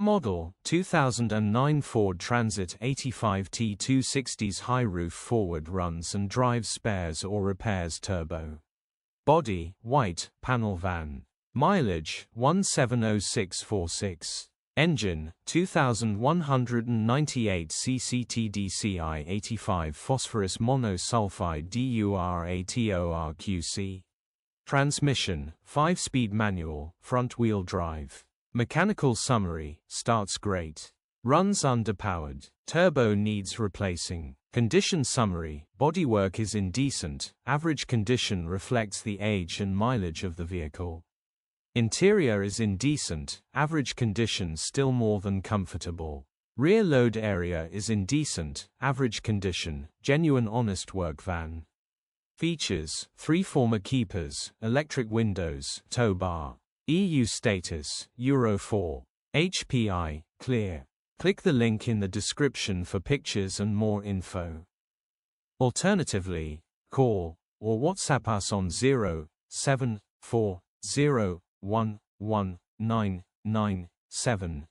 Model, 2009 Ford Transit 85 T260s. High roof, forward runs and drives, spares or repairs. Turbo body, white, panel van. Mileage, 170646. Engine, 2198 cc. TDCI 85 phosphorus monosulfide DURATORQ-C. Transmission, 5-speed manual, front-wheel drive. Mechanical summary, starts great. Runs underpowered. Turbo needs replacing. Condition summary, bodywork is indecent. Average condition reflects the age and mileage of the vehicle. Interior is indecent. Average condition still more than comfortable. Rear load area is indecent. Average condition, genuine honest work van. Features, 3 former keepers, electric windows, tow bar. EU status, Euro 4. HPI, clear. Click the link in the description for pictures and more info. Alternatively, call or WhatsApp us on 074011997.